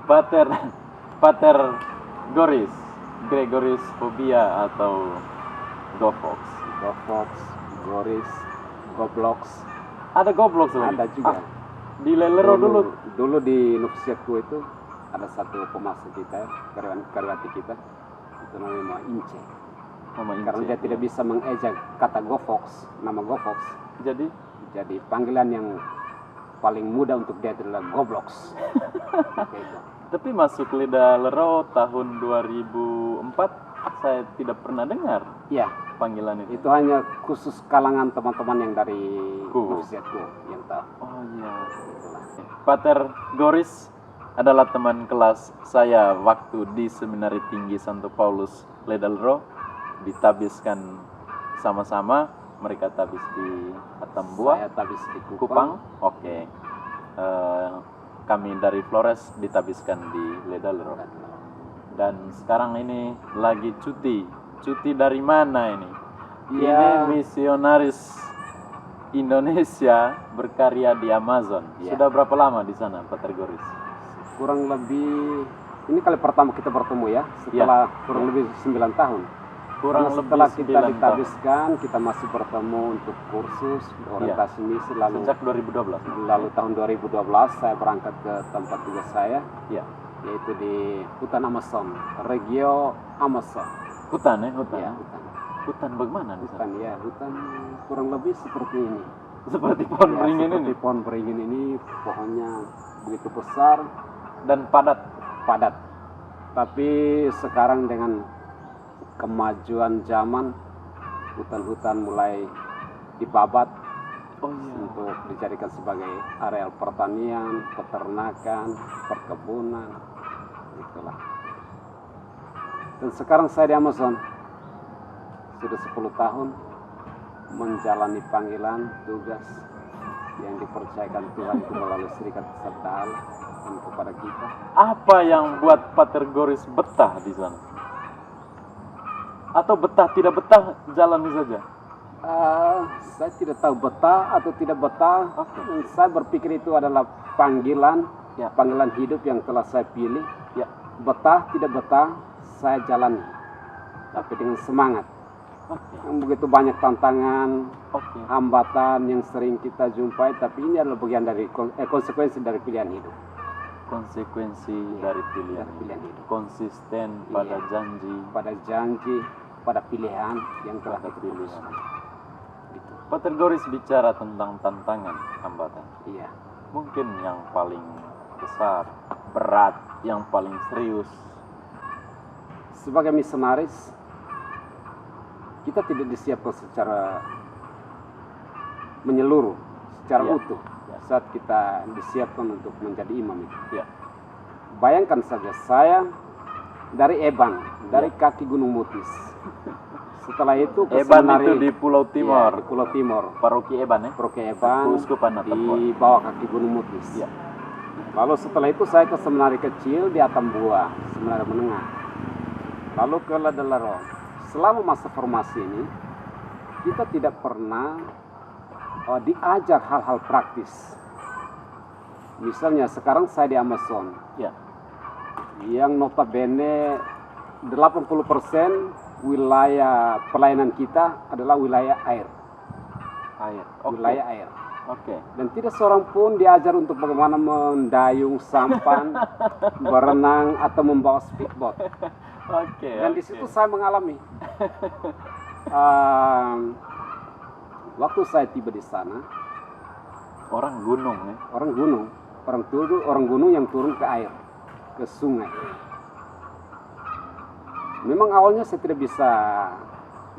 Pater Pater Goris, Gregoris Phobia atau Gofox. Gofox, Goris, Goblox. Ada Goblox lagi? Ada juga. Di Lelero dulu. Dulu di novisiatku itu ada satu pemasok kita, karyawati kita, itu namanya Mama Ince. Mama Ince. Karena dia tidak bisa mengejak kata Gofox, nama Gofox. Jadi panggilan yang paling mudah untuk dia adalah Goblox. Gitu. Tapi masuk Lidah Lero tahun 2004 saya tidak pernah dengar Ya, panggilan itu. itu hanya khusus kalangan teman-teman yang dari novisiatku yang tahu. Oh iya. Pater Goris adalah teman kelas saya waktu di Seminari Tinggi Santo Paulus Lidah Lero, ditabiskan sama-sama. Mereka tabis di Atambua, Saya tabis di Kupang. Oke. Kami dari Flores ditabiskan di Lidah Lero. Dan sekarang ini lagi cuti. Cuti dari mana ini? Ya. Ini misionaris Indonesia berkarya di Amazon. Ya. Sudah berapa lama di sana, Pater Goris? Kurang lebih, ini kali pertama kita bertemu ya, setelah kurang lebih 9 tahun. Setelah kita ditabiskan, kita masih bertemu untuk kursus orientasi misi. Lalu sejak 2012. Lalu tahun 2012 saya berangkat ke tempat tugas saya, yaitu di hutan Amazon, Regio Amazon. Hutan ya, hutan. Ya, hutan. Hutan bagaimana di sana? Hutan kurang lebih seperti ini. Seperti pohon beringin ini. Seperti pohon beringin ini, pohonnya begitu besar dan padat. Tapi sekarang dengan kemajuan zaman, hutan-hutan mulai dibabat untuk dijadikan sebagai areal pertanian, peternakan, perkebunan, itulah. Dan sekarang saya di Amazon sudah 10 tahun menjalani panggilan tugas yang dipercayakan Tuhan itu melalui Serikat Sabda Allah dan kepada kita. Apa yang buat Pater Goris betah di sana? Atau betah tidak betah jalani saja? Saya tidak tahu betah atau tidak betah. Saya berpikir itu adalah panggilan, panggilan hidup yang telah saya pilih. Betah tidak betah saya jalani, tapi dengan semangat. Yang begitu banyak tantangan, hambatan yang sering kita jumpai, tapi ini adalah bagian dari konsekuensi dari pilihan hidup. Konsekuensi dari pilihan hidup. Konsisten pada janji, pada pilihan yang telah kita pilih. Gitu. Pater Goris bicara tentang tantangan, hambatan. Iya. Mungkin yang paling besar, berat, yang paling serius. Sebagai misionaris, kita tidak disiapkan secara menyeluruh, secara utuh. Saat kita disiapkan untuk menjadi imam itu. Bayangkan saja saya dari Eban, dari kaki Gunung Mutis. Setelah itu ke Eban seminari, itu di Pulau Timor. Di Pulau Timor. Paroki Eban ya? Paroki Eban di bawah kaki Gunung Mutis. Lalu setelah itu saya ke seminari kecil di Atambua, seminari menengah. Lalu ke Lidah Lero. Selama masa formasi ini, kita tidak pernah diajar hal-hal praktis. Misalnya sekarang saya di Amazon, yang notabene 80% wilayah pelayanan kita adalah wilayah air. Wilayah air. Dan tidak seorang pun diajar untuk bagaimana mendayung sampan, berenang atau membawa speedboat. Dan di situ saya mengalami. Waktu saya tiba di sana, orang gunung ya. Orang gunung yang turun ke air, ke sungai. Memang awalnya saya tidak bisa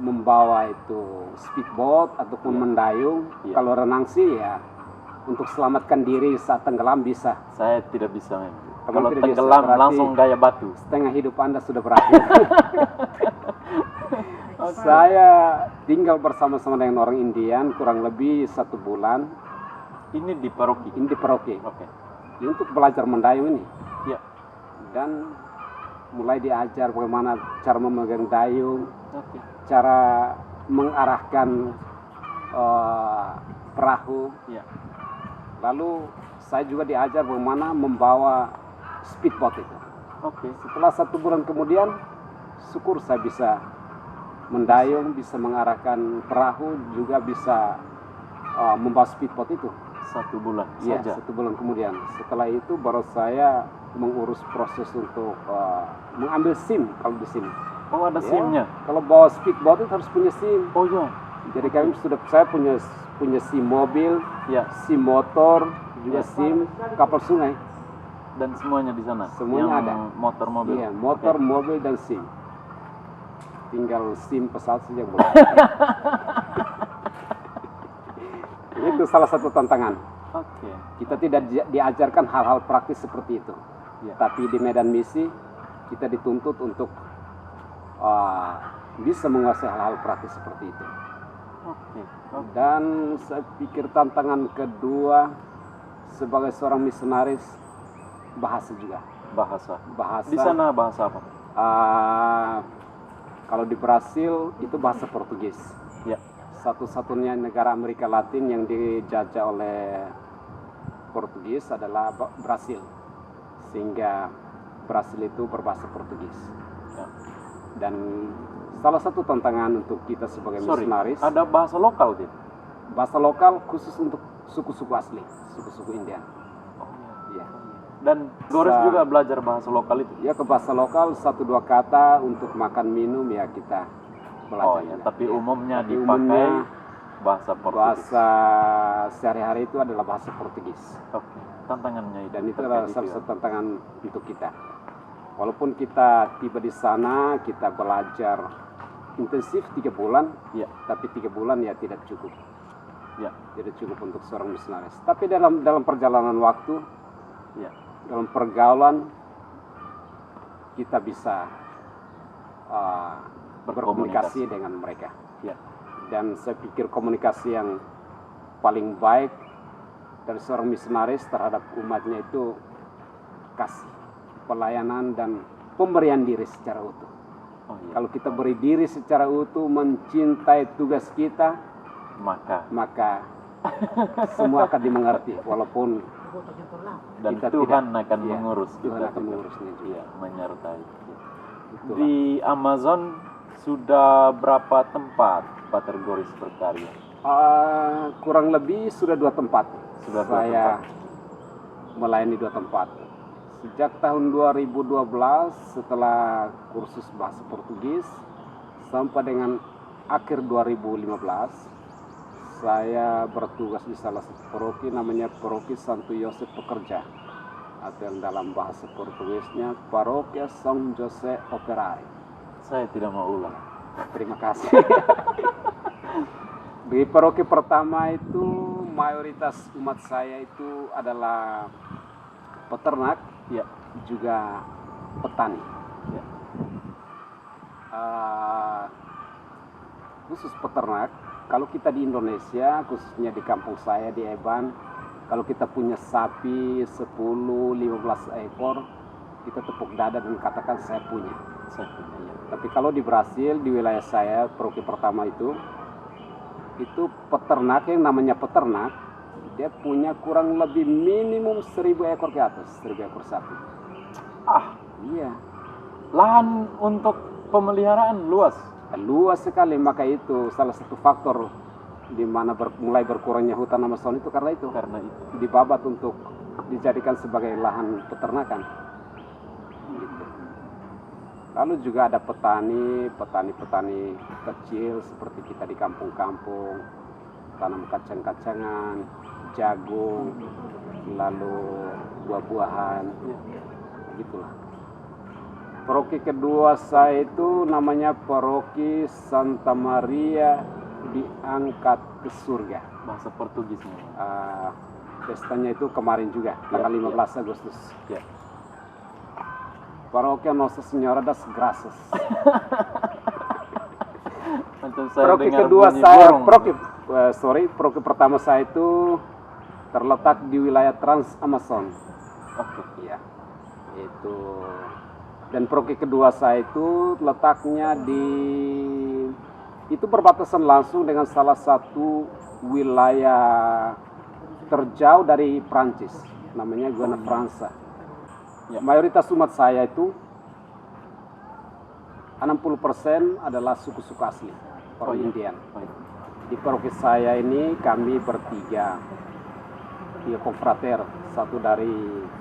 membawa itu speedboat ataupun mendayung. Kalau renang sih ya untuk selamatkan diri saat tenggelam bisa. Saya tidak bisa. Kalau tenggelam langsung gaya batu. Setengah hidup Anda sudah berakhir. Saya tinggal bersama-sama dengan orang Indian kurang lebih 1 bulan. Ini di paroki? Ini di paroki. Untuk belajar mendayung ini. Dan mulai diajar bagaimana cara memegang dayung, cara mengarahkan perahu. Lalu saya juga diajar bagaimana membawa speedboat itu. Oke. Setelah 1 bulan kemudian, syukur saya bisa mendayung, bisa mengarahkan perahu, juga bisa membawa speedboat itu. 1 bulan Iya, saja. 1 bulan kemudian. Setelah itu baru saya mengurus proses untuk mengambil SIM kalau di sini. Oh, ada Ya, SIM-nya. kalau bawa speedboat itu harus punya SIM. Oh iya. Jadi saya punya SIM mobil, Ya, SIM motor, juga Ya. SIM kapal sungai. dan semuanya di sana. Semuanya Yang ada. motor mobil. Iya, motor, Oke. mobil dan SIM. Tinggal SIM pesawat saja yang belum. Itu salah satu tantangan. Oke. Kita tidak diajarkan hal-hal praktis seperti itu. Ya. Tapi di medan misi kita dituntut untuk bisa menguasai hal-hal praktis seperti itu. Oke. Dan saya pikir tantangan kedua sebagai seorang misionaris, bahasa juga. Bahasa. Bahasa. Di sana bahasa apa? Kalau di Brasil itu bahasa Portugis. Ya. Satu-satunya negara Amerika Latin yang dijajah oleh Portugis adalah Brasil. Sehingga Brasil itu berbahasa Portugis. Ya. Dan salah satu tantangan untuk kita sebagai misionaris, ada bahasa lokal tidak? bahasa lokal khusus untuk suku-suku asli, suku-suku Indian. Oh iya. Ya. Dan Goris juga belajar bahasa lokal itu. Ya, ke bahasa lokal 1-2 kata untuk makan minum ya kita belajar. Oh ya, tapi umumnya Tapi dipakai umumnya bahasa Portugis. bahasa sehari-hari itu adalah bahasa Portugis. Oke. Tantangannya itu. Dan itu terkait adalah itu salah ya. satu tantangan untuk kita. Walaupun kita tiba di sana, kita belajar intensif 3 bulan, Ya. tapi 3 bulan ya tidak cukup. Ya. Tidak cukup untuk seorang misionaris. Tapi dalam perjalanan waktu, Ya. dalam pergaulan, kita bisa berkomunikasi dengan mereka. Ya. Dan saya pikir komunikasi yang paling baik dari seorang misionaris terhadap umatnya itu kasih, pelayanan, dan pemberian diri secara utuh. Oh iya. Kalau kita beri diri secara utuh, mencintai tugas kita, maka semua akan dimengerti. Walaupun Dan kita Tuhan tidak- akan iya, mengurus Tuhan kita akan juga. mengurusnya juga. Iya, menyertai. Itulah. Di Amazon sudah berapa tempat Pater Goris berkarya? Kurang lebih sudah 2 tempat. Sudah 2 Saya melayani 2 tempat. Sejak tahun 2012 setelah kursus bahasa Portugis sampai dengan akhir 2015 saya bertugas di salah satu paroki namanya Paroki Santo Yosef Pekerja, atau yang dalam bahasa Portugisnya Parokia São José Operário. Saya tidak mau ulang. Terima kasih. Di paroki pertama itu mayoritas umat saya itu adalah peternak, Ya. juga petani. Ya. Khusus peternak, kalau kita di Indonesia, khususnya di kampung saya di Eban, kalau kita punya sapi 10-15 ekor, kita tepuk dada dan katakan saya punya. Saya punya, ya. Tapi kalau di Brasil, di wilayah saya, paroki pertama itu peternak yang namanya peternak, dia punya kurang lebih minimum 1000 ekor ke atas, 1000 ekor sapi. Iya, Lahan untuk pemeliharaan luas. luas sekali. Maka itu salah satu faktor di mana mulai berkurangnya hutan Amazon itu karena itu. Karena itu. Dibabat untuk dijadikan sebagai lahan peternakan. Gitu. Lalu juga ada petani kecil seperti kita di kampung-kampung, tanam kacang-kacangan, jagung, lalu buah-buahan, gitulah. Paroki kedua saya itu namanya Paroki Santa Maria diangkat ke surga. Bahasa Portugisnya. Pestanya itu kemarin juga, tanggal 15 Agustus. Ya. Parokia Nossa Senhora das Graças. Macam saya Paroki dengar kedua bunyi saya, burung. paroki pertama saya itu terletak di wilayah Trans Amazon. Oke. Iya. Dan paroki kedua saya itu letaknya itu berbatasan langsung dengan salah satu wilayah terjauh dari Prancis, namanya Guiana Fransa. Ya. Mayoritas umat saya itu 60% adalah suku-suku asli orang iya. Indian. Oh, iya. Di paroki saya ini kami tiga konfrater, satu dari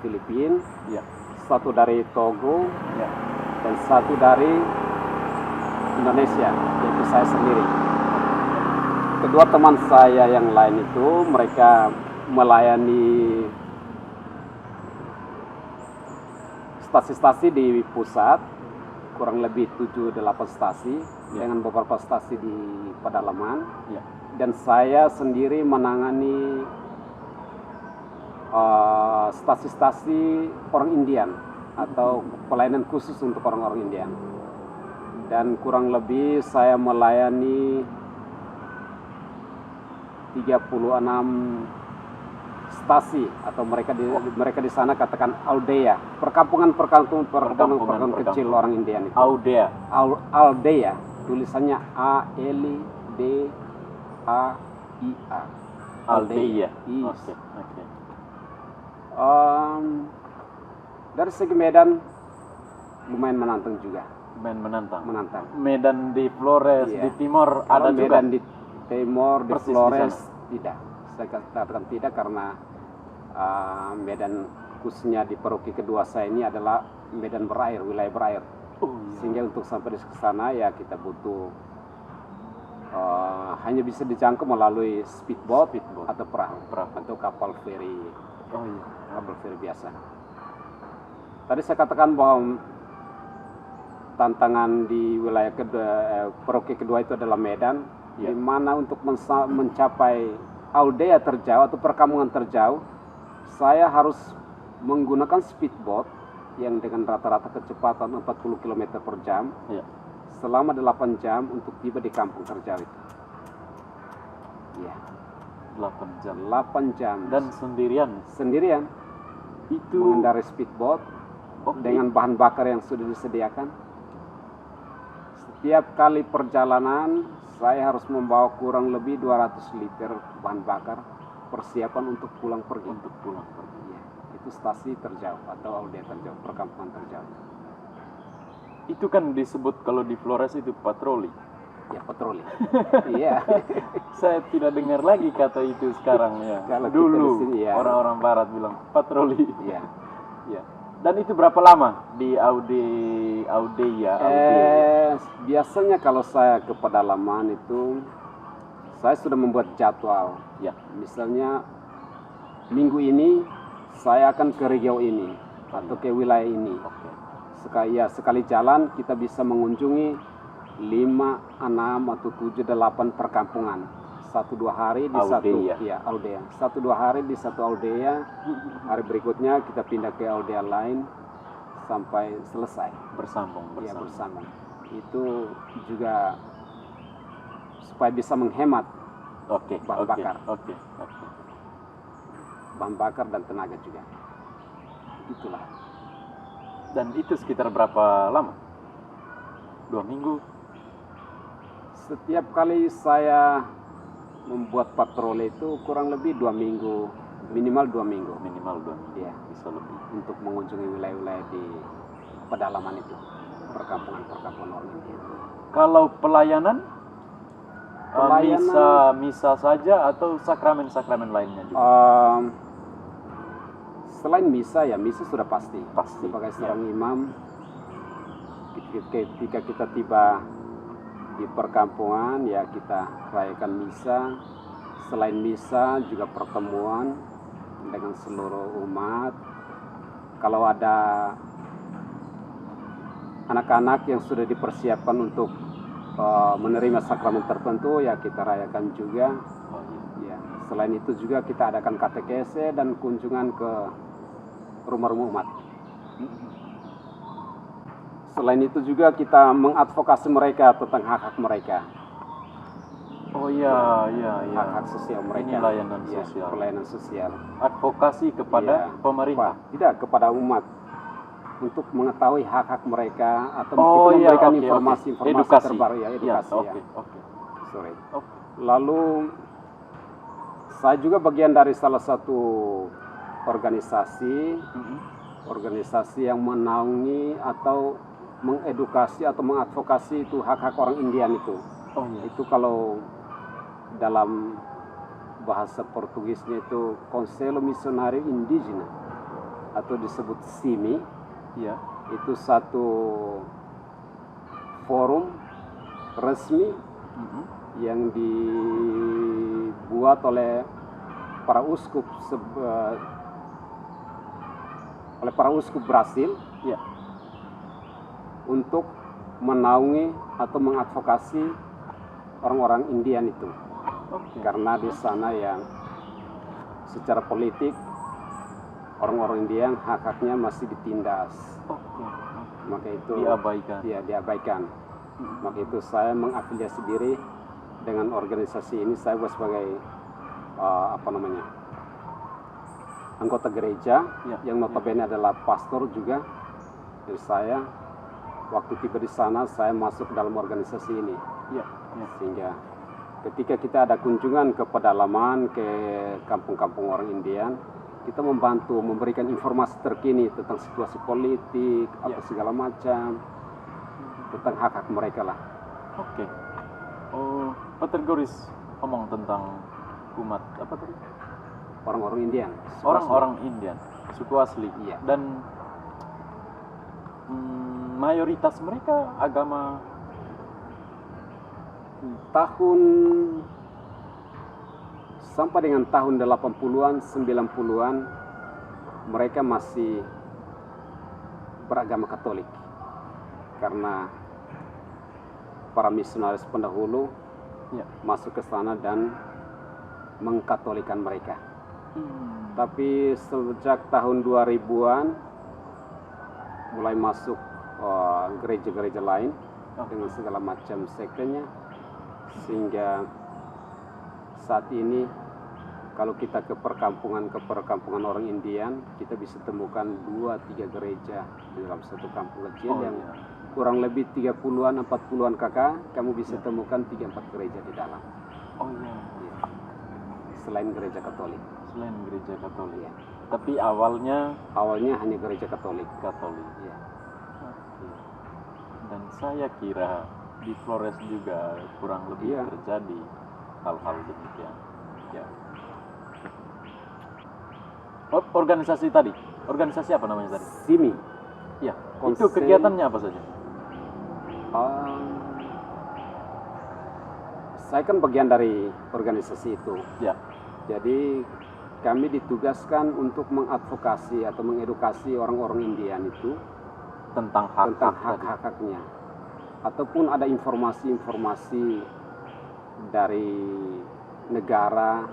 Filipina, Ya. satu dari Togo, Ya. dan satu dari Indonesia, yaitu saya sendiri. Kedua teman saya yang lain itu mereka melayani stasi-stasi di pusat, kurang lebih 7-8 stasi, dengan beberapa stasi di pedalaman. Ya. Dan saya sendiri menangani stasi-stasi orang Indian atau pelayanan khusus untuk orang-orang Indian. Dan kurang lebih saya melayani 36 stasi atau mereka di sana katakan aldea, perkampungan kecil orang Indian itu. Audea. Aldea, tulisannya ALDAIA. Aldea. Yes. Oke. Oke. Dari segi medan lumayan menantang juga. Menantang. Medan di Flores, Iya. di Timor Kalau ada juga. medan di Timor, di Persis di Flores sana. tidak. Saya katakan tidak karena medan khususnya di paroki kedua saya ini adalah medan berair, wilayah berair. Oh, iya. Sehingga untuk sampai ke sana ya kita butuh hanya bisa dijangkau melalui speedboat atau perahu atau kapal feri. Oh iya. Kapal feri biasa. Tadi saya katakan bahwa tantangan di wilayah paroki kedua itu adalah medan, di mana untuk mencapai aldea terjauh atau perkampungan terjauh, saya harus menggunakan speedboat yang dengan rata-rata kecepatan 40 km per jam selama 8 jam untuk tiba di kampung terjauh itu. Ya, 8 jam. 8 jam. Dan sendirian. Itu Mengendarai speedboat dengan bahan bakar yang sudah disediakan. Setiap kali perjalanan saya harus membawa kurang lebih 200 liter bahan bakar persiapan untuk pulang pergi. Ya, itu stasi terjauh atau aldea terjauh, perkampungan terjauh. itu kan disebut kalau di Flores itu patroli. Ya, patroli. Iya. Saya tidak dengar lagi kata itu sekarang ya. Kalau kita Dulu di sini, ya. orang-orang barat bilang patroli. Iya. Ya. Dan itu berapa lama di Audea? Biasanya kalau saya ke pedalaman itu saya sudah membuat jadwal. Ya. Misalnya minggu ini saya akan ke Riau ini atau ke wilayah ini. Oke. Sekali jalan kita bisa mengunjungi 5, 6 atau 7, 8 perkampungan. 1-2 hari di aldea. 1-2 hari di satu aldea. Hari berikutnya kita pindah ke aldea lain sampai selesai. Bersambung. Ya, bersambung. Itu juga supaya bisa menghemat bahan bakar. Oke. Bahan bakar dan tenaga juga. Itulah. Dan itu sekitar berapa lama? 2 minggu? Setiap kali saya membuat patroli itu kurang lebih 2 minggu, minimal 2 minggu. Ya, bisa lebih. Untuk mengunjungi wilayah-wilayah di pedalaman itu, perkampungan orang India. Kalau pelayanan misa saja atau sakramen lainnya juga? Selain misa sudah pasti. Sebagai seorang imam, ketika kita tiba di perkampungan ya kita rayakan misa. Selain misa juga pertemuan dengan seluruh umat. Kalau ada anak-anak yang sudah dipersiapkan untuk menerima sakramen tertentu ya kita rayakan juga. Ya, selain itu juga kita adakan katekese dan kunjungan ke rumah-rumah umat. Selain itu juga kita mengadvokasi mereka tentang hak-hak mereka. Oh iya. Hak-hak sosial mereka. Ini layanan sosial. Pelayanan sosial. Advokasi kepada pemerintah. Tidak, kepada umat. Untuk mengetahui hak-hak mereka atau kita memberikan informasi terbaru ya, edukasi. Oke. Lalu Saya juga bagian dari salah satu organisasi organisasi yang menaungi atau mengedukasi atau mengadvokasi itu hak-hak orang Indian itu. Oh iya. Itu kalau dalam bahasa Portugisnya itu Conselho Missionário Indígena atau disebut SIMI. Iya. Itu satu forum resmi yang dibuat oleh para uskup Brasil Iya. untuk menaungi atau mengadvokasi orang-orang Indian itu. Oke. Karena di sana yang secara politik orang-orang Indian hak-haknya masih ditindas. Oke. Maka itu Diabaikan. ya diabaikan. Maka itu saya mengafiliasi diri dengan organisasi ini. Saya sebagai anggota gereja yang notabene adalah pastor juga. Jadi saya waktu tiba di sana saya masuk dalam organisasi ini. Iya. Sehingga ketika kita ada kunjungan ke pedalaman, ke kampung-kampung orang Indian, kita membantu memberikan informasi terkini tentang situasi politik, apa segala macam, tentang hak-hak mereka lah. Oke. Oh, Pater Goris ngomong tentang umat apa tadi? Orang-orang Indian. Orang-orang Indian, suku asli. Iya. Dan mayoritas mereka agama tahun sampai dengan tahun 80-an, 90-an mereka masih beragama Katolik. Karena para misionaris pendahulu masuk ke sana dan mengkatolikan mereka. Tapi sejak tahun 2000-an mulai masuk gereja-gereja lain dengan segala macam sektenya, sehingga saat ini kalau kita ke perkampungan orang Indian, kita bisa temukan 2-3 gereja di dalam satu kampung kecil yang kurang lebih 30-an, 40-an kakak, kamu bisa temukan 3-4 gereja di dalam. Oh iya. Selain gereja Katolik. Selain gereja Katolik. Ya. Tapi awalnya hanya gereja Katolik. Ya. Dan saya kira di Flores juga kurang lebih terjadi hal-hal demikian. Ya. Oh, organisasi tadi. Organisasi apa namanya tadi? SIMI. Ya. Itu kegiatannya apa saja? Saya kan bagian dari organisasi itu. Ya. Jadi kami ditugaskan untuk mengadvokasi atau mengedukasi orang-orang Indian itu tentang hak-haknya. Ataupun ada informasi-informasi dari negara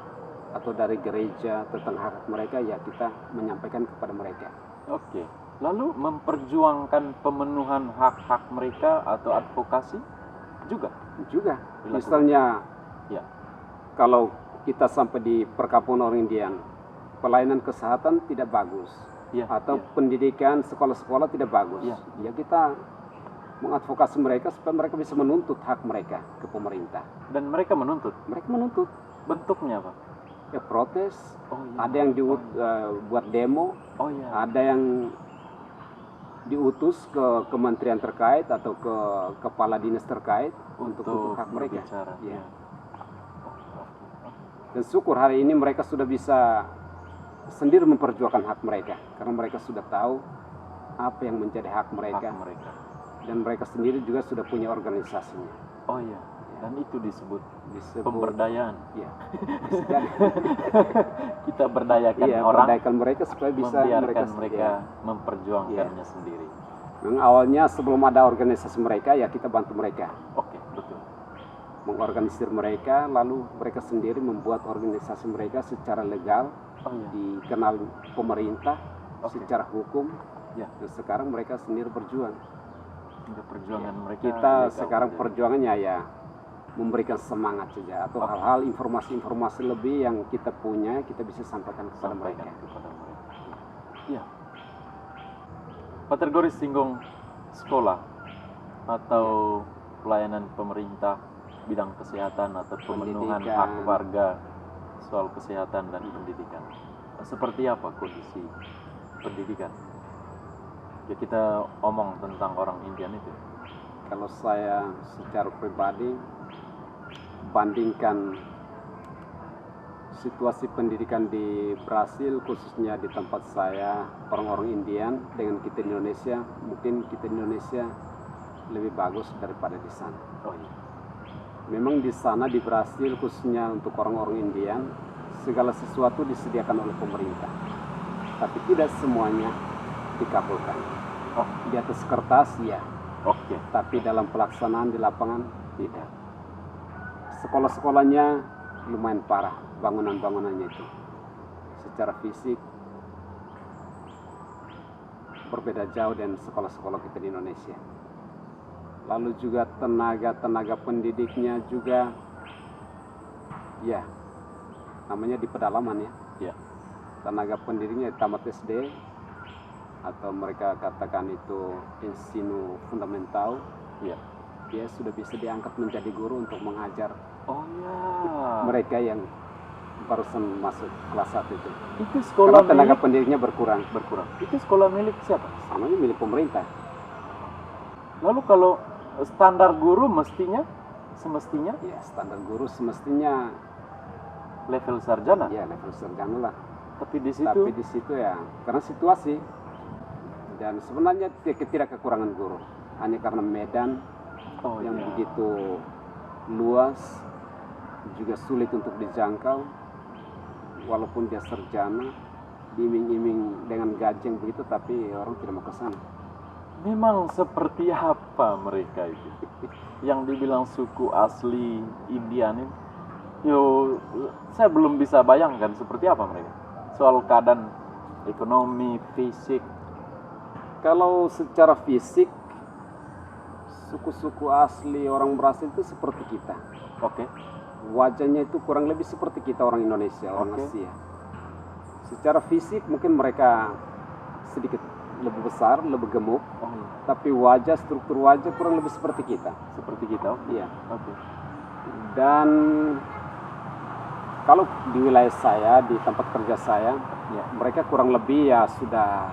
atau dari gereja tentang hak mereka, ya kita menyampaikan kepada mereka. Oke. Lalu memperjuangkan pemenuhan hak-hak mereka atau advokasi juga dilakukan. Misalnya kalau kita sampai di perkampungan orang Indian, pelayanan kesehatan tidak bagus, atau pendidikan sekolah-sekolah tidak bagus, ya kita mengadvokasi mereka supaya mereka bisa menuntut hak mereka ke pemerintah. Dan mereka menuntut? Mereka menuntut. Bentuknya apa? Ya protes, ada yang buat demo, ada yang diutus ke kementerian terkait atau ke kepala dinas terkait untuk hak mereka. Ya. Dan syukur hari ini mereka sudah bisa sendiri memperjuangkan hak mereka, karena mereka sudah tahu apa yang menjadi hak mereka. Dan mereka sendiri juga sudah punya organisasinya. Oh iya. Dan itu disebut pemberdayaan. Iya. Kita berdayakan orang, berdayakan mereka supaya bisa mereka memperjuangkannya sendiri. Memang awalnya sebelum ada organisasi mereka, ya kita bantu mereka. Oke, betul. Mengorganisir mereka, lalu mereka sendiri membuat organisasi mereka secara legal, dikenal pemerintah, secara hukum. Dan sekarang mereka sendiri berjuang. Perjuangan mereka. Kita sekarang perjuangannya memberikan semangat saja, atau hal-hal informasi-informasi lebih yang kita punya, kita bisa sampaikan kepada mereka. Ya. Pater Goris singgung sekolah atau pelayanan pemerintah bidang kesehatan atau pemenuhan hak warga soal kesehatan dan pendidikan. Seperti apa kondisi pendidikan? Ya kita omong tentang orang Indian itu. Kalau saya secara pribadi bandingkan situasi pendidikan di Brasil, khususnya di tempat saya, orang-orang Indian dengan kita di Indonesia, mungkin kita di Indonesia lebih bagus daripada di sana. Oh iya. Memang di sana di Brasil, khususnya untuk orang-orang Indian, segala sesuatu disediakan oleh pemerintah, tapi tidak semuanya dikabulkan. Oh, Di atas kertas ya, oke. tapi dalam pelaksanaan di lapangan tidak. Sekolah-sekolahnya lumayan parah, bangunan-bangunannya itu secara fisik berbeda jauh dengan sekolah-sekolah kita di Indonesia. Lalu juga tenaga pendidiknya juga ya namanya di pedalaman ya. Ya. Tenaga pendidiknya tamat SD atau mereka katakan itu ensino fundamental, Ya. dia sudah bisa diangkat menjadi guru untuk mengajar Oh ya. mereka yang barusan masuk kelas 1 itu. Itu sekolah Karena tenaga milik pendidiknya berkurang. Itu sekolah milik siapa? Namanya milik pemerintah. Lalu kalau standar guru semestinya Ya, standar guru semestinya level sarjana. ya level sarjana lah. Tapi di situ Tapi di situ ya karena situasi dan sebenarnya tidak kekurangan guru, hanya karena medan oh yang iya. begitu luas juga sulit untuk dijangkau. Walaupun dia sarjana, diiming-iming dengan gaji yang begitu, tapi orang tidak mau ke sana. Memang seperti apa mereka itu? Yang dibilang suku asli Indian ini, saya belum bisa bayangkan seperti apa mereka. Soal keadaan ekonomi, fisik. Kalau secara fisik, suku-suku asli orang Brasil itu seperti kita. Oke. Wajahnya itu kurang lebih seperti kita orang Indonesia, orang Oke. Asia. Secara fisik mungkin mereka sedikit lebih besar, lebih gemuk, Oh iya. tapi wajah, struktur wajah kurang lebih seperti kita. Seperti kita. Oke. Iya. Oke. Dan kalau di wilayah saya, di tempat kerja saya, Ya. mereka kurang lebih ya sudah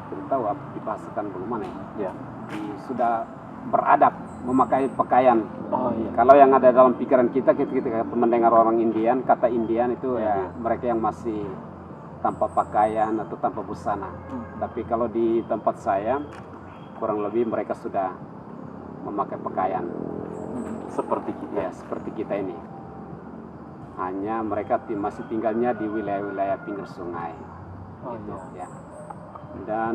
tidak tahu apa dibahasakan bagaimana ya. Ya. Sudah beradab memakai pakaian. Oh iya. Kalau yang ada dalam pikiran kita mendengar orang Indian, kata Indian itu ya Iya. mereka yang masih tanpa pakaian atau tanpa busana. Tapi kalau di tempat saya kurang lebih mereka sudah memakai pakaian Seperti kita. ya seperti kita ini. Hanya mereka masih tinggalnya di wilayah-wilayah pinggir sungai. Oh Gitu, iya. ya. Dan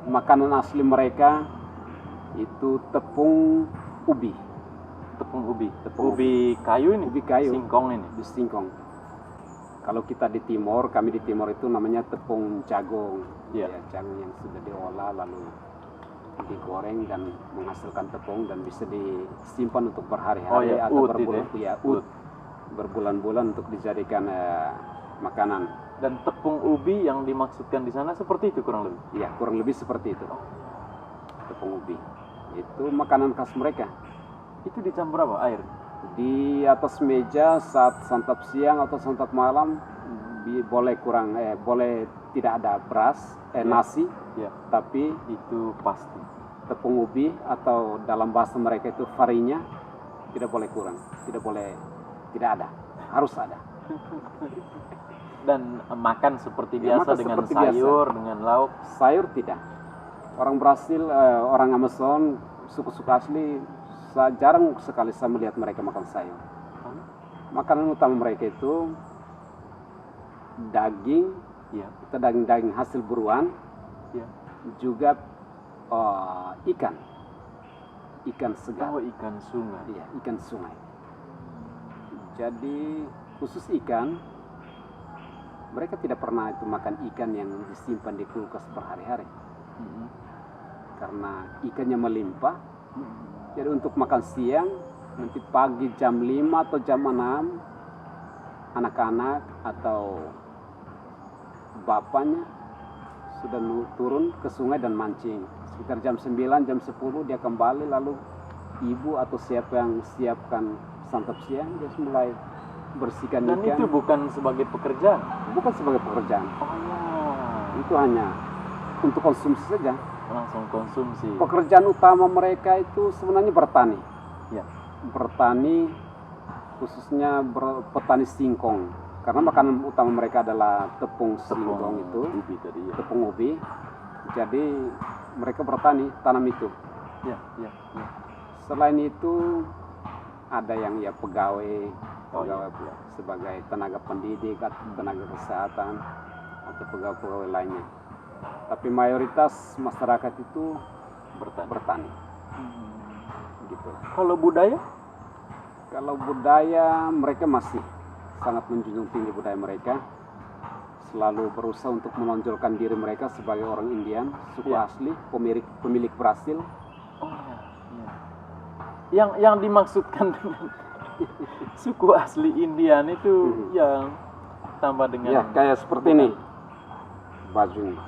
makanan asli mereka itu tepung ubi. Tepung ubi. Tepung Ubi kayu ini. Ubi kayu. Singkong ini. Di singkong. Kalau kita di timur, kami di timur itu namanya tepung jagung. Iya. Ya, jagung yang sudah diolah lalu digoreng dan menghasilkan tepung dan bisa disimpan untuk berhari-hari Oh ya, atau ut berbulan, itu ya, ut, berbulan-bulan untuk dijadikan makanan. Dan tepung ubi yang dimaksudkan di sana seperti itu kurang lebih. Ya, kurang lebih seperti itu. Tepung ubi. Itu makanan khas mereka. Itu dicampur apa? Air. Di atas meja saat santap siang atau santap malam boleh boleh tidak ada beras, nasi, Ya. tapi Itu pasti. tepung ubi atau dalam bahasa mereka itu farinya tidak boleh kurang, tidak ada, harus ada. Dan makan seperti Ya, biasa makan dengan seperti sayur, dengan lauk. Sayur tidak. Orang Brasil, orang Amazon, suku-suku asli, jarang sekali saya melihat mereka makan sayur. Makanan utama mereka itu daging, Ya. atau daging-daging hasil buruan, Ya. juga ikan segar. Oh, ikan sungai. Iya, ikan sungai. Jadi khusus ikan, mereka tidak pernah itu makan ikan yang disimpan di kulkas berhari-hari. Karena ikannya melimpah. Jadi untuk makan siang, nanti pagi jam 5 atau jam 6, anak-anak atau bapaknya sudah turun ke sungai dan mancing. Sekitar jam 9, jam 10 dia kembali, lalu ibu atau siapa yang siapkan santap siang dia mulai bersihkan Dan ikan. itu bukan sebagai pekerjaan. Bukan sebagai pekerjaan, Oh ya. itu hanya untuk konsumsi saja. Langsung konsumsi. Pekerjaan utama mereka itu sebenarnya bertani. Ya. Bertani, khususnya petani singkong. Karena makanan utama mereka adalah tepung singkong itu, ubi tadi ya. tepung ubi. Jadi mereka bertani, tanam itu. Ya, ya, ya. Selain itu ada yang ya pegawai, Oh, pegawai iya. sebagai tenaga pendidik atau tenaga kesehatan atau pegawai-pegawai lainnya. Tapi mayoritas masyarakat itu Bertani. bertani, gitu. Kalau budaya? Kalau budaya mereka masih sangat menjunjung tinggi budaya mereka, selalu berusaha untuk menonjolkan diri mereka sebagai orang Indian, suku Ya. asli, pemilik Brasil. Oh ya, ya. Yang dimaksudkan dengan suku asli Indian itu yang tambah dengan Ya, kayak seperti ini bajunya.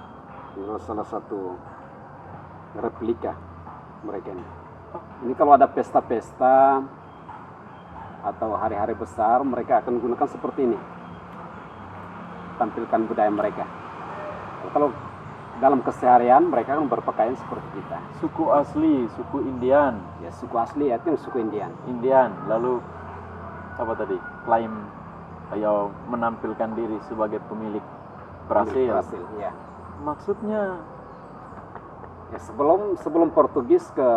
Ini salah satu replika mereka ini. Ini kalau ada pesta-pesta atau hari-hari besar, mereka akan gunakan seperti ini. Tampilkan budaya mereka. Kalau dalam keseharian mereka akan berpakaian seperti kita. suku asli, suku Indian, Ya, suku asli ya, itu yang suku Indian. lalu apa tadi? Klaim ayo menampilkan diri sebagai pemilik Brasil. Brasil, ya. Maksudnya Ya, sebelum Portugis ke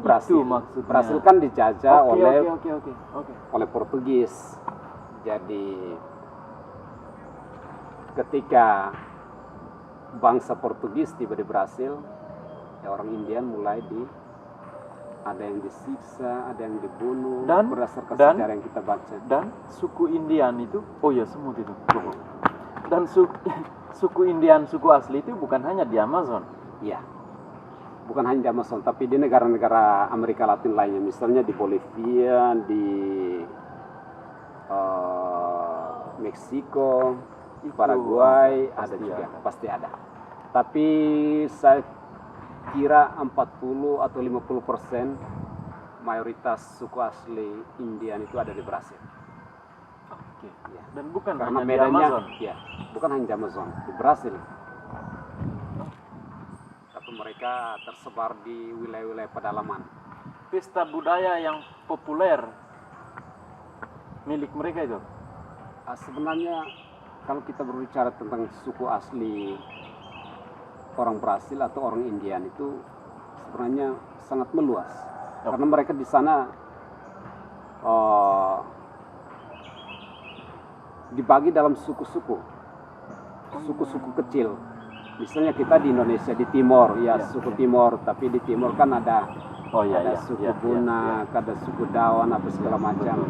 Brasil. itu maksudnya. Brasil kan dijajah Oke, oleh oke. oleh Portugis. Jadi ketika bangsa Portugis tiba di Brasil, ya orang Indian mulai ada yang disiksa, ada yang dibunuh berdasarkan sejarah yang kita baca. Dan suku Indian itu, oh ya semut itu. Dan suku Indian, suku asli itu bukan hanya di Amazon. Ya, bukan hanya di Amazon, tapi di negara-negara Amerika Latin lainnya, misalnya di Bolivia, di Meksiko, Paraguay, ada juga, pasti ada. Tapi saya kira 40 atau 50% mayoritas suku asli Indian itu ada di Brasil. Oke. Ya. Dan bukan Karena hanya di bedanya, Amazon. ya, bukan hanya di Amazon, di Brasil. Tapi mereka tersebar di wilayah-wilayah pedalaman. Pesta budaya yang populer milik mereka itu. Sebenarnya kalau kita berbicara tentang suku asli orang Brasil atau orang Indian itu sebenarnya sangat meluas. Karena mereka di sana dibagi dalam suku-suku kecil. Misalnya kita di Indonesia di Timor, ya suku Timor, tapi di Timor kan ada suku Bunak, ada suku Dawan, apa segala macam.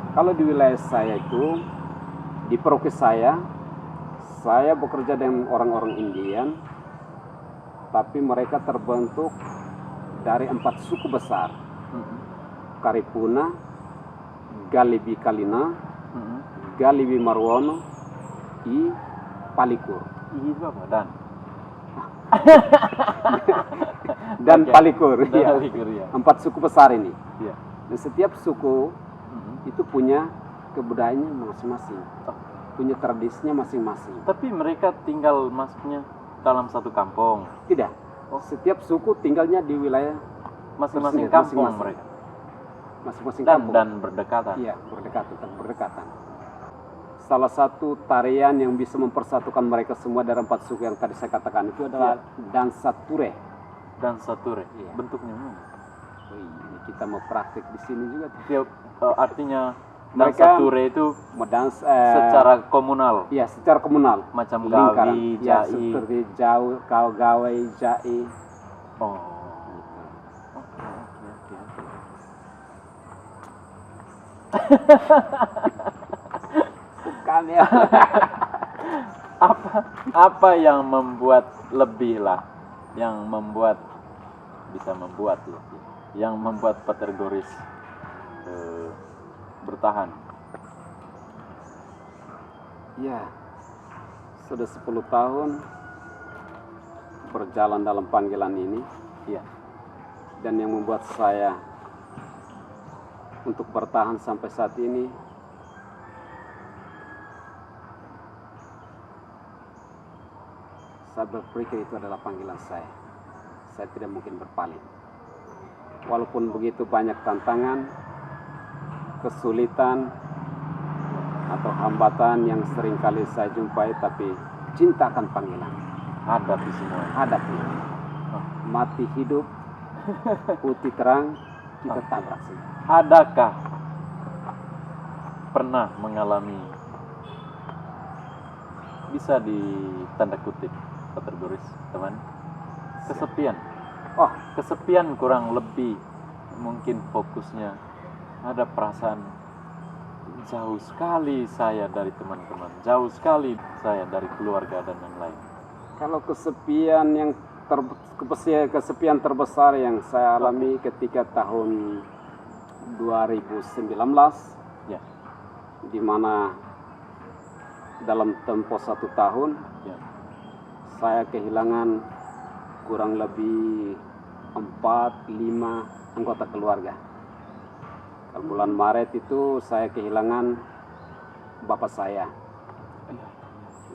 Kalau di wilayah saya itu, di paroki saya bekerja dengan orang-orang Indian, tapi mereka terbentuk dari 4 suku besar. Karipuna, Galibi Kalina, Galibi Marwono, I Palikur. Itu apa? Dan Palikur. Dan Ya. Palikur, ya. 4 suku besar ini. Ya. Dan setiap suku itu punya kebudayaannya masing-masing, punya tradisinya masing-masing. Tapi mereka tinggal masuknya dalam satu kampung. Tidak. Setiap suku tinggalnya di wilayah Masing-masing tersendiri, kampung masing-masing. mereka. Masing-masing Dan, kampung. dan berdekatan. Iya, berdekatan. Salah satu tarian yang bisa mempersatukan mereka semua dari 4 suku yang tadi saya katakan itu adalah dansa ture. Dan sature. Iya. Bentuknya. Ini kita mau praktik di sini juga. Artinya Mereka dansa ture itu secara komunal. Iya, secara komunal. Macam Lingkaran. gawi, Ya, jai. seperti gawai, jai. Oh. Bukan ya. Apa yang membuat lebih lah, yang membuat Pater Goris bertahan? Ya, sudah 10 tahun berjalan dalam panggilan ini. Iya. Dan yang membuat saya untuk bertahan sampai saat ini. Saya berpikir itu adalah panggilan saya. Saya tidak mungkin berpaling. Walaupun begitu banyak tantangan, kesulitan, atau hambatan yang seringkali saya jumpai, tapi cinta akan panggilan. Hadapi semua. Hadapi. Mati hidup, putih terang, kita tabrak saja. Adakah pernah mengalami, bisa ditanda kutip kategoris teman, kesepian? Oh, Kesepian kurang lebih mungkin fokusnya ada perasaan jauh sekali saya dari teman-teman, jauh sekali saya dari keluarga dan yang lain. kalau kesepian yang kesepian terbesar yang saya alami ketika tahun 2019, Ya, di mana dalam tempo 1 tahun ya, saya kehilangan kurang lebih 4-5 anggota keluarga. Bulan Maret itu saya kehilangan bapak saya.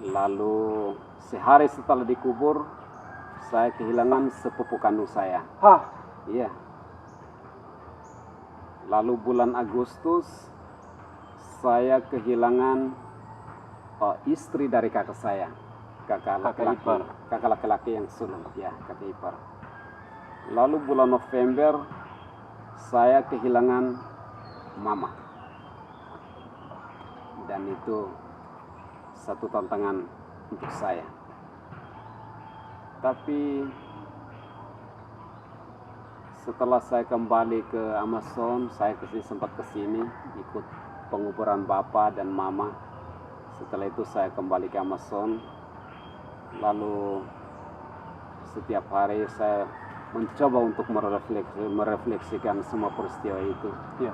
Lalu sehari setelah dikubur, saya kehilangan sepupu kandung saya. hah, Iya. Lalu bulan Agustus saya kehilangan istri dari kakak saya, kakak laki-laki yang sulung, ya, kakak ipar. Lalu bulan November saya kehilangan mama, dan itu satu tantangan untuk saya. Tapi setelah saya kembali ke Amazon, saya sempat kesini ikut penguburan bapak dan mama. Setelah itu saya kembali ke Amazon. Lalu setiap hari saya mencoba untuk merefleksikan semua peristiwa itu. ya,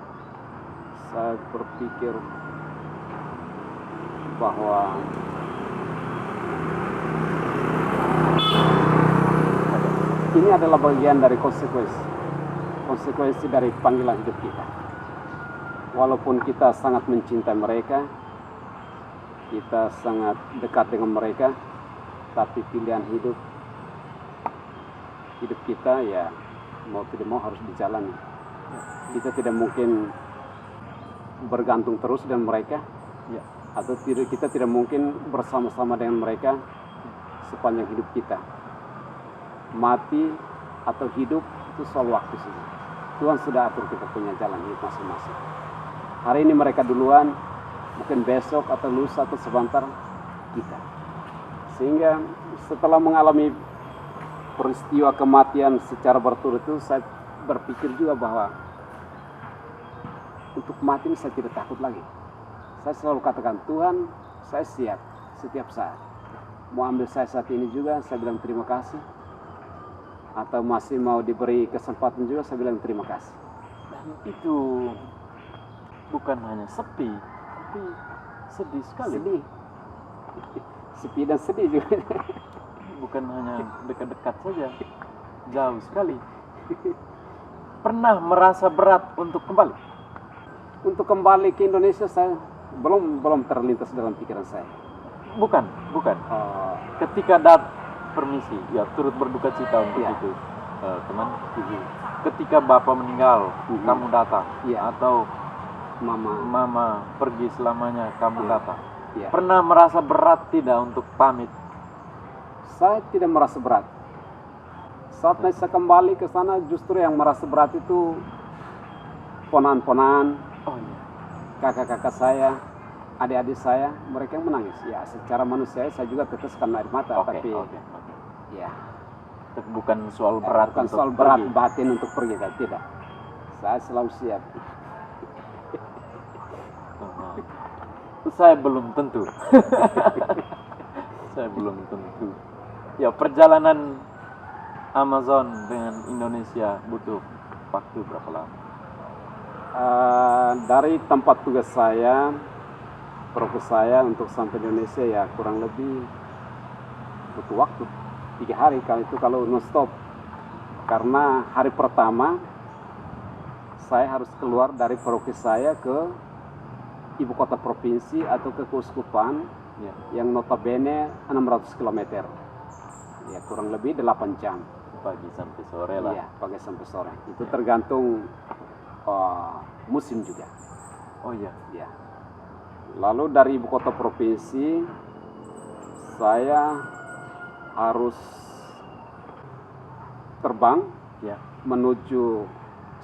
Saya berpikir bahwa ini adalah bagian dari konsekuensi dari panggilan hidup kita. Walaupun kita sangat mencintai mereka, kita sangat dekat dengan mereka, tapi pilihan hidup kita ya mau tidak mau harus dijalani. Kita tidak mungkin bergantung terus dengan mereka, ya, atau kita tidak mungkin bersama-sama dengan mereka sepanjang hidup kita. Mati atau hidup itu soal waktu saja. Tuhan sudah atur kita punya jalan hidup masing-masing. Hari ini mereka duluan, mungkin besok atau lusa atau sebentar kita. Sehingga setelah mengalami peristiwa kematian secara berturut itu, saya berpikir juga bahwa untuk mati ini saya tidak takut lagi. Saya selalu katakan, Tuhan, saya siap setiap saat. Mau ambil saya saat ini juga, saya bilang terima kasih. Atau masih mau diberi kesempatan juga, saya bilang terima kasih. dan itu bukan hanya sepi, tapi sedih sekali. Sedih. Sepi dan sedih juga. Bukan hanya dekat-dekat saja, jauh sekali. Pernah merasa berat untuk kembali? Untuk kembali ke Indonesia saya belum terlintas dalam pikiran saya. Bukan. Ketika permisi, ya turut berduka cita untuk Ya. itu, teman. Ketika bapak meninggal, kamu datang, Ya. atau Mama, mama pergi selamanya, kamu datang. ya. Pernah merasa berat tidak untuk pamit? Saya tidak merasa berat. Saat saya kembali ke sana, justru yang merasa berat itu ponan-ponan, Oh iya. kakak-kakak saya, adik-adik saya, mereka yang menangis. Ya, secara manusia saya juga teteskan air mata, Oke. tapi ya, Bukan soal berat bukan untuk soal berat pergi. batin untuk pergi, tidak. Saya selalu siap. Saya belum tentu. Saya belum tentu. Ya, perjalanan Amazon dengan Indonesia butuh waktu berapa lama? Dari tempat tugas saya, fokus saya untuk sampai di Indonesia ya kurang lebih butuh waktu 3 hari kalau non stop. Karena hari pertama saya harus keluar dari paroki saya ke ibu kota provinsi atau ke keuskupan yang notabene 600 km. Ya, kurang lebih 8 jam. Pagi sampai sore lah. Iya, pagi sampai sore. Itu tergantung musim juga. Oh iya. Ya. Lalu dari ibu kota provinsi saya harus terbang menuju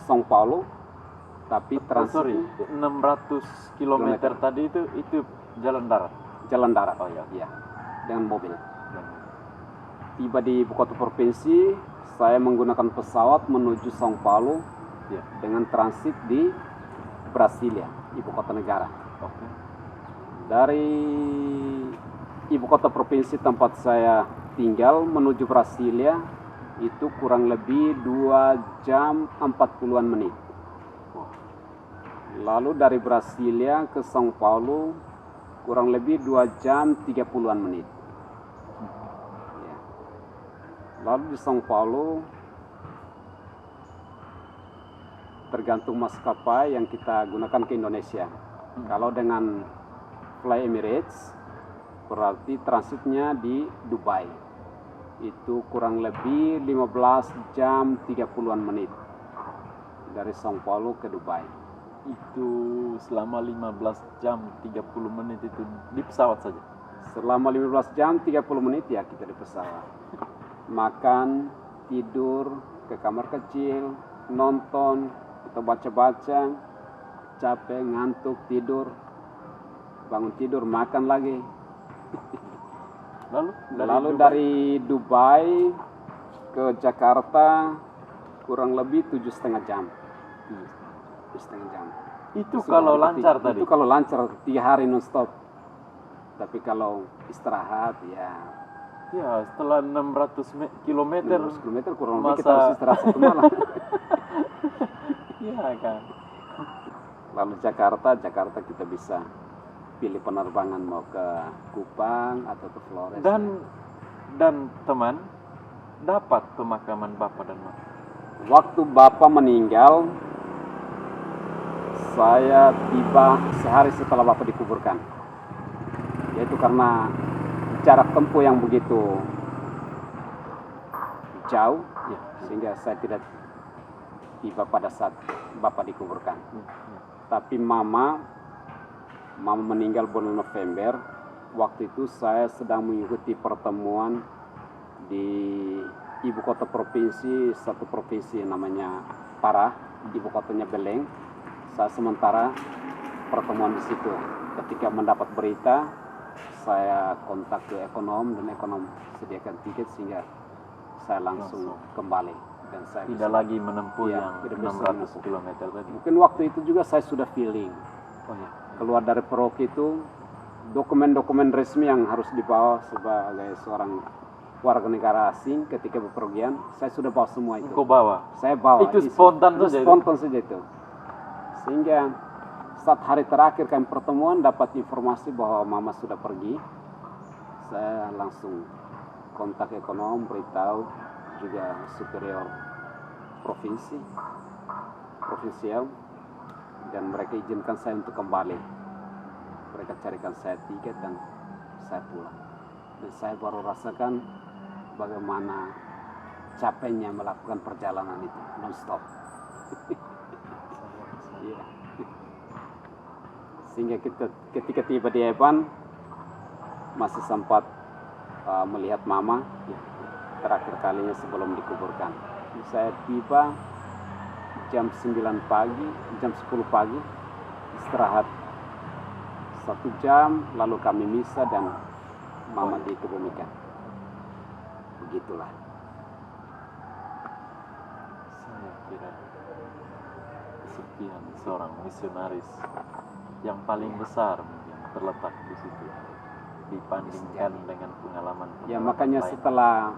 São Paulo, tapi transit 600 km tadi itu jalan darat. Jalan darat. Oh iya. Ya, dengan mobil. Tiba di ibu kota provinsi, saya menggunakan pesawat menuju São Paulo dengan transit di Brasilia, ibu kota negara. Dari ibu kota provinsi tempat saya tinggal menuju Brasilia itu kurang lebih 2 jam 40-an menit. Lalu dari Brasilia ke São Paulo kurang lebih 2 jam 30-an menit. Ya. Lalu di São Paulo tergantung maskapai yang kita gunakan ke Indonesia. Kalau dengan Fly Emirates berarti transitnya di Dubai. Itu kurang lebih 15 jam 30-an menit dari São Paulo ke Dubai. Itu selama 15 jam 30 menit itu di pesawat saja? Selama 15 jam 30 menit ya kita di pesawat. Makan, tidur, ke kamar kecil, nonton, atau baca-baca, capek, ngantuk, tidur, bangun tidur, makan lagi. Lalu dari Dubai ke Jakarta kurang lebih 7,5 jam. 7,5 jam. Itu kalau lancar tadi? Itu kalau lancar 3 hari non-stop. Tapi kalau istirahat ya setelah 600 km kurang lebih kita harus istirahat 1 malam. Iya kan. Lalu Jakarta kita bisa pilih penerbangan mau ke Kupang atau ke Flores. Dan teman dapat pemakaman Bapak dan Mama. Waktu Bapak meninggal, saya tiba sehari setelah Bapak dikuburkan. Yaitu karena jarak tempuh yang begitu jauh, sehingga saya tidak tiba pada saat Bapak dikuburkan. Tapi Mama meninggal bulan November. Waktu itu saya sedang mengikuti pertemuan di ibu kota provinsi, satu provinsi namanya Pará, ibu kotanya Belém. Saya sementara pertemuan di situ. Ketika mendapat berita, saya kontak ke ekonom dan ekonom sediakan tiket sehingga saya langsung kembali. Dan saya tidak lagi menempuh yang 600 km tadi. Mungkin waktu itu juga saya sudah feeling. Keluar dari paroki itu dokumen-dokumen resmi yang harus dibawa sebagai seorang warga negara asing ketika bepergian, saya sudah bawa semua itu. Kau bawa? Saya bawa. Itu spontan saja itu. Sehingga saat hari terakhir kami pertemuan dapat informasi bahwa Mama sudah pergi, saya langsung kontak ekonom, beritahu juga superior provinsial, dan mereka izinkan saya untuk kembali. Mereka carikan saya tiket dan saya pulang. Dan saya baru rasakan bagaimana capeknya melakukan perjalanan itu non-stop. Sehingga ketika tiba di Eban masih sempat melihat Mama terakhir kalinya sebelum dikuburkan. Saya tiba jam 9 pagi, jam 10 pagi, istirahat 1 jam, lalu kami misa dan Mama dikebumikan. Begitulah. Saya kira kesepian seorang misionaris yang paling besar mungkin terletak di situ dibandingkan dengan pengalaman ya, makanya setelah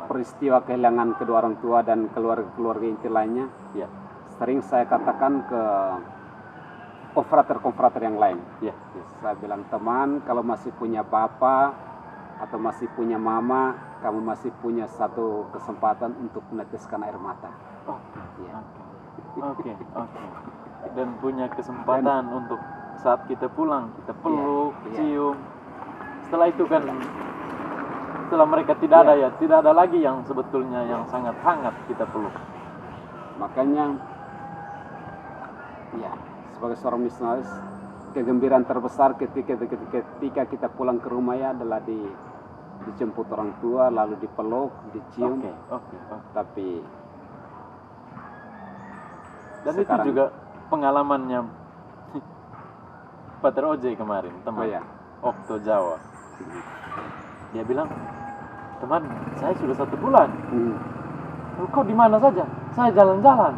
peristiwa kehilangan kedua orang tua dan keluarga inti lainnya, sering saya katakan ke konfrater yang lain, saya bilang, teman, kalau masih punya bapak atau masih punya mama, kamu masih punya satu kesempatan untuk meneteskan air mata. Oke. Dan punya kesempatan untuk saat kita pulang, kita peluk, cium. Setelah itu kan, setelah mereka tidak ada ya, tidak ada lagi yang sebetulnya yang sangat hangat kita peluk. Makanya, ya, sebagai seorang misionaris, kegembiraan terbesar ketika kita pulang ke rumah ya adalah dijemput orang tua, lalu dipeluk, dicium. Oke. Tapi dan sekarang, itu juga pengalamannya Pater Oje kemarin, teman Okto Jawa. Dia bilang, teman, saya sudah 1 bulan. Lalu kau di mana saja? Saya jalan-jalan.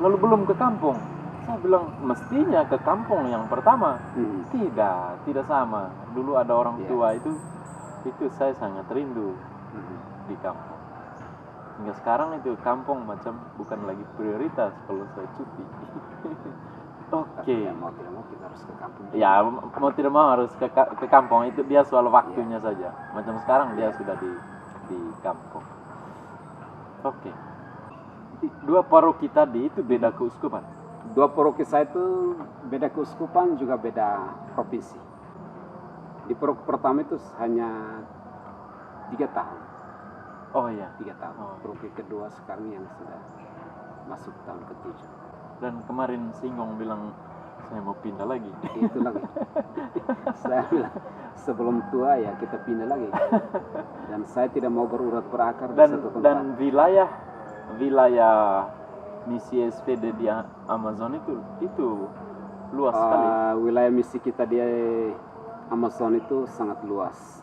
Lalu belum ke kampung. Saya bilang, mestinya ke kampung yang pertama. Tidak sama. Dulu ada orang tua itu saya sangat rindu di kampung. Hingga sekarang itu kampung macam bukan lagi prioritas kalau saya cuti. Oke. Mau tidak mau kita harus ke kampung. Ya, mau tidak mau harus ke kampung. Itu dia soal waktunya saja. Macam sekarang dia sudah di kampung. Oke. 2 paroki tadi itu beda keuskupan. 2 paroki saya itu beda keuskupan juga beda provinsi. Di paroki pertama itu hanya 3 tahun. Oh iya. 3 tahun. Paroki kedua sekarang yang sudah masuk tahun ke-7. Dan kemarin Singong bilang saya mau pindah lagi. Itu lagi. Saya bilang sebelum tua ya kita pindah lagi. Dan saya tidak mau berurat berakar di satu tempat. Dan wilayah misi SPD di Amazon itu luas sekali. Wilayah misi kita di Amazon itu sangat luas.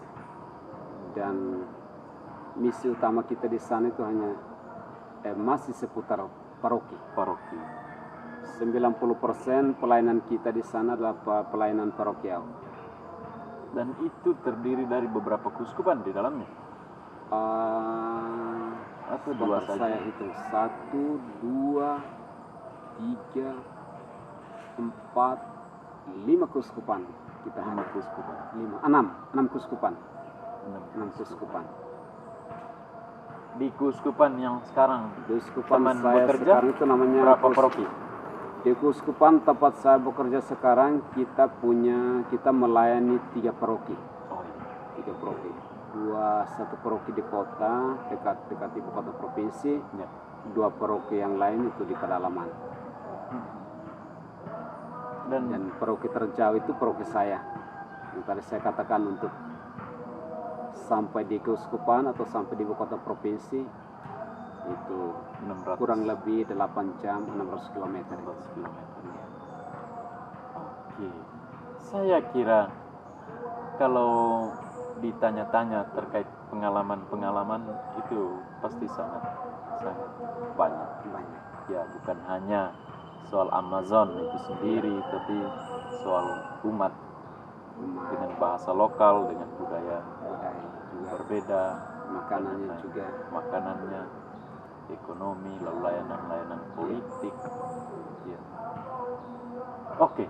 Dan misi utama kita di sana itu hanya masih seputar paroki. 90% pelayanan kita di sana adalah pelayanan parokial. Dan itu terdiri dari beberapa keuskupan di dalamnya. Atau 2 saja? Saya hitung 1, 2, 3, 4, 5 keuskupan. Kita 5 keuskupan. 6 keuskupan. 6 keuskupan. Di keuskupan yang sekarang keuskupan saya bekerja sekarang itu namanya berapa paroki? Di keuskupan tempat saya bekerja sekarang kita melayani 3 paroki. 3 paroki. 1 paroki di kota dekat ibu kota provinsi. 2 paroki yang lain itu di pedalaman. Dan paroki terjauh itu paroki saya. Yang tadi saya katakan untuk sampai di keuskupan atau sampai di ibu kota provinsi itu 600. Kurang lebih 8 jam 600 km. Oke. Saya kira kalau ditanya-tanya terkait pengalaman itu pasti sangat banyak. Ya, bukan hanya soal Amazon itu sendiri, tapi soal umat dengan bahasa lokal, dengan budaya juga berbeda, makanannya, ekonomi, lalu layanan politik. Ya. Oke,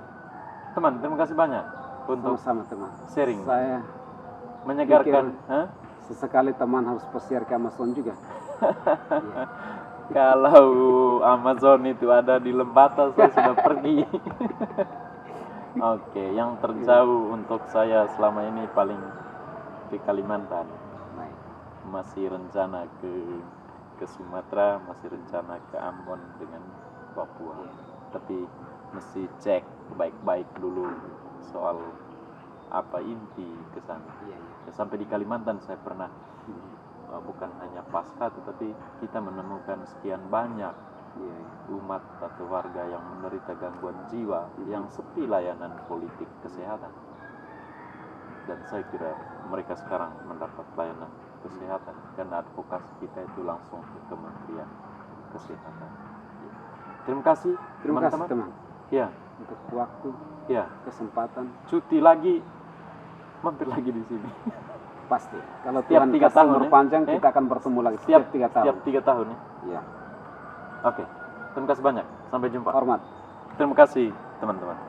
teman, terima kasih banyak untuk sama teman sharing. Saya menyegarkan. Sesekali teman harus pesiar ke Amazon juga. Kalau Amazon itu ada di Lembata, saya sudah pergi. Oke, yang terjauh untuk saya selama ini paling ke Kalimantan. Masih rencana ke Sumatera, masih rencana ke Ambon dengan Papua. Tapi mesti cek baik-baik dulu soal apa inti ke sana. Ya, sampai di Kalimantan saya pernah bukan hanya pasca, tetapi kita menemukan sekian banyak umat atau warga yang menderita gangguan jiwa, yang sepi layanan politik kesehatan. Dan saya kira mereka sekarang mendapat layanan kesehatan karena advokasi kita itu langsung ke Kementerian Kesehatan. Terima kasih teman-teman. Ya, untuk waktu, kesempatan. Cuti lagi, mampir lagi di sini. Pasti. Kalau setiap Tuhan 3 tahun umur panjang, kita akan bertemu lagi setiap 3 tahun. Setiap 3 tahun ya. Iya. Oke. Terima kasih banyak. Sampai jumpa. Hormat. Terima kasih teman-teman.